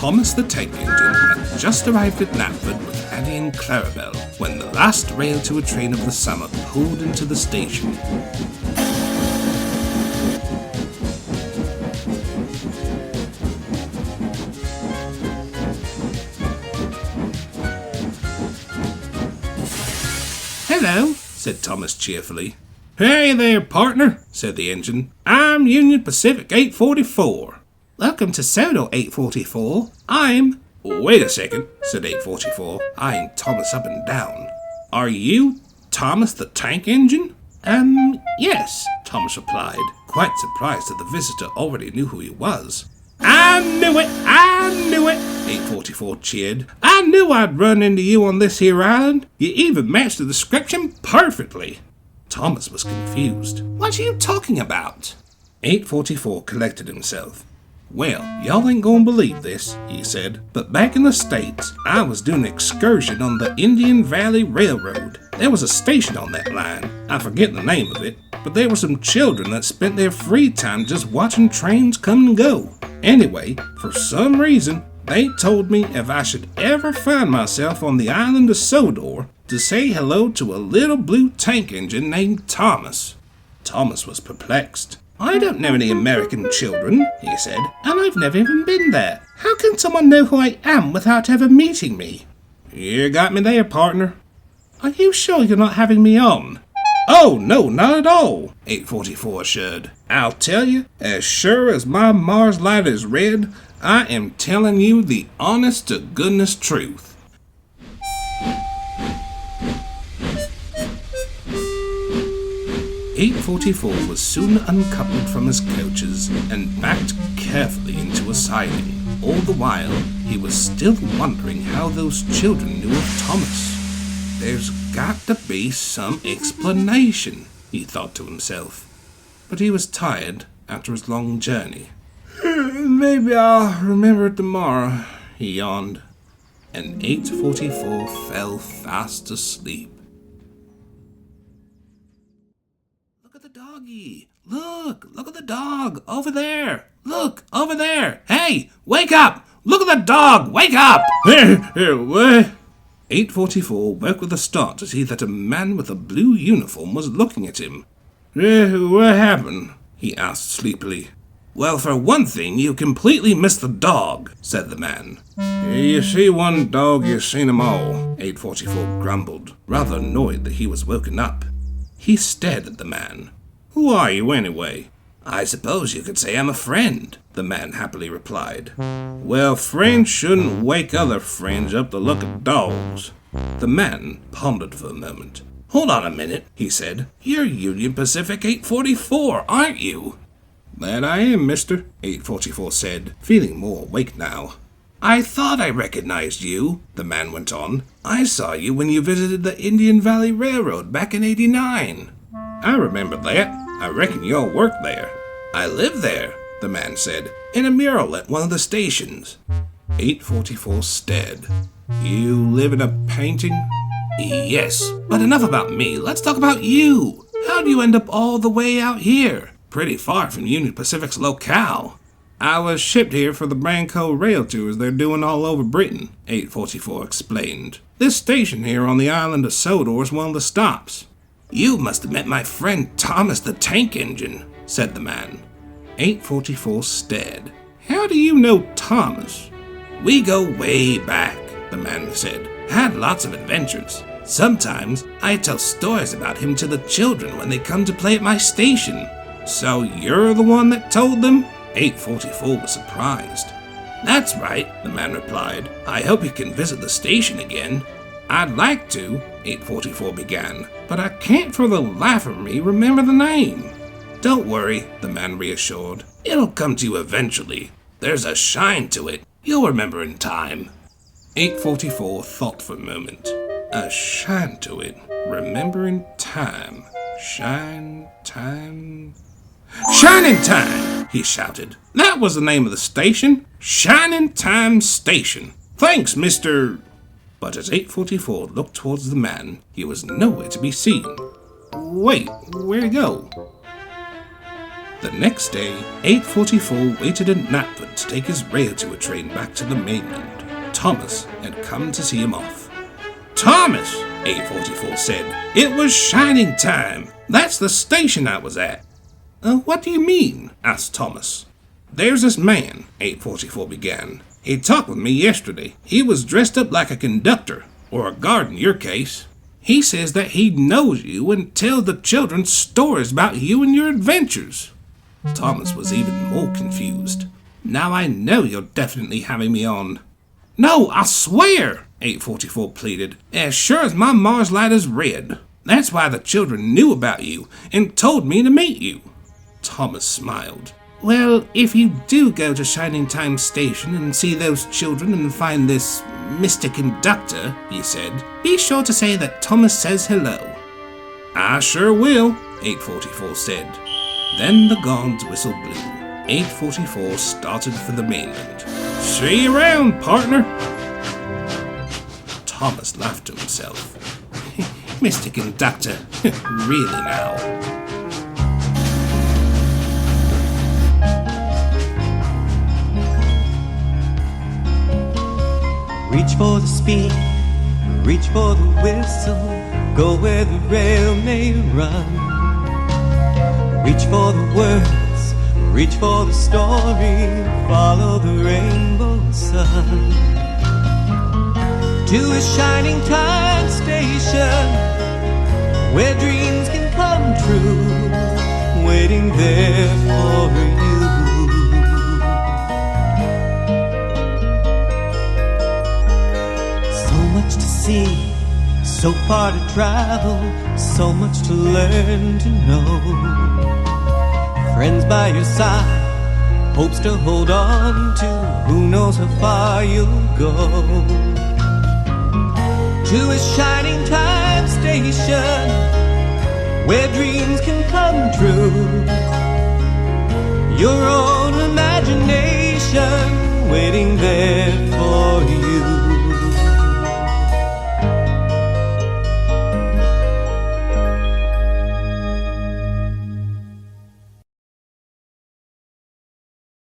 Thomas the Tank Engine had just arrived at Knapford with Annie and Clarabelle when the last Railtour train of the summer pulled into the station. "Hello," said Thomas cheerfully. "Hey there, partner," said the engine. "I'm Union Pacific 844. "Welcome to Sodor, 844. I'm—" "Wait a second," said 844, eyeing Thomas up and down. "Are you Thomas the Tank Engine?" Yes," Thomas replied, quite surprised that the visitor already knew who he was. I knew it! 844 cheered. "I knew I'd run into you on this here island. You even matched the description perfectly." Thomas was confused. "What are you talking about?" 844 collected himself. "Well, y'all ain't gonna believe this," he said, "but back in the States, I was doing an excursion on the Indian Valley Railroad. There was a station on that line. I forget the name of it, but there were some children that spent their free time just watching trains come and go. Anyway, for some reason, they told me if I should ever find myself on the island of Sodor, to say hello to a little blue tank engine named Thomas." Thomas was perplexed. "I don't know any American children," he said, "and I've never even been there. How can someone know who I am without ever meeting me?" "You got me there, partner." "Are you sure you're not having me on?" "Oh, no, not at all," 844 assured. "I'll tell you, as sure as my Mars light is red, I am telling you the honest-to-goodness truth." "844 was soon uncoupled from his coaches and backed carefully into a siding. All the while, he was still wondering how those children knew of Thomas. There's got to be some explanation, he thought to himself. But he was tired after his long journey. "Maybe I'll remember it tomorrow," he yawned. And 844 fell fast asleep. "Look at the doggy! Look at the dog! Over there! Look, over there! Hey, wake up! Look at the dog! Wake up!" What? 844 woke with a start to see that a man with a blue uniform was looking at him. "What happened?" he asked sleepily. "Well, for one thing, you completely missed the dog," said the man. "You see one dog, you seen 'em all," 844 grumbled, rather annoyed that he was woken up. He stared at the man. "Who are you, anyway?" "I suppose you could say I'm a friend," the man happily replied. "Well, friends shouldn't wake other friends up to look at dogs." The man pondered for a moment. "Hold on a minute," he said. "You're Union Pacific 844, aren't you?" "That I am, mister," 844 said, feeling more awake now. "I thought I recognized you," the man went on. "I saw you when you visited the Indian Valley Railroad back in '89. "I remember that. I reckon you all worked there." "I live there," the man said, "in a mural at one of the stations." 844 stared. "You live in a painting?" "Yes, but enough about me. Let's talk about you. How'd you end up all the way out here? Pretty far from Union Pacific's locale." "I was shipped here for the Branco Railtours they're doing all over Britain," 844 explained. "This station here on the island of Sodor is one of the stops." "You must have met my friend Thomas the Tank Engine," said the man. 844 stared. "How do you know Thomas?" "We go way back," the man said. "Had lots of adventures. Sometimes I tell stories about him to the children when they come to play at my station." "So you're the one that told them?" 844 was surprised. "That's right," the man replied. "I hope you can visit the station again." "I'd like to," 844 began, "but I can't for the life of me remember the name." "Don't worry," the man reassured. "It'll come to you eventually. There's a shine to it. You'll remember in time." 844 thought for a moment. A shine to it. Remember in time. Shine time. "Shining Time!" he shouted. "That was the name of the station. Shining Time Station. Thanks, Mr. But as 844 looked towards the man, he was nowhere to be seen. "Wait, where'd he go?" The next day, 844 waited in Knapford to take his Railtour train back to the mainland. Thomas had come to see him off. "Thomas," 844 said, "it was shining time. That's the station I was at." What do you mean?" asked Thomas. "There's this man," 844 began. "He talked with me yesterday. He was dressed up like a conductor, or a guard in your case. He says that he knows you and tells the children stories about you and your adventures." Thomas was even more confused. "Now I know you're definitely having me on." "No, I swear," 844 pleaded, "as sure as my Mars light is red. That's why the children knew about you and told me to meet you." Thomas smiled. "Well, if you do go to Shining Time Station and see those children and find this Mr. Conductor," he said, "be sure to say that Thomas says hello." "I sure will," 844 said. Then the gongs whistle blew. 844 started for the mainland. "See you around, partner." Thomas laughed to himself. "Mr. Conductor, really now." Reach for the speed, reach for the whistle, go where the rail may run. Reach for the words, reach for the story, follow the rainbow sun. To a shining time station, where dreams can come true, waiting there for you. So much to see, so far to travel, so much to learn to know. Friends by your side, hopes to hold on to, who knows how far you'll go. To a shining time station, where dreams can come true. Your own imagination waiting there for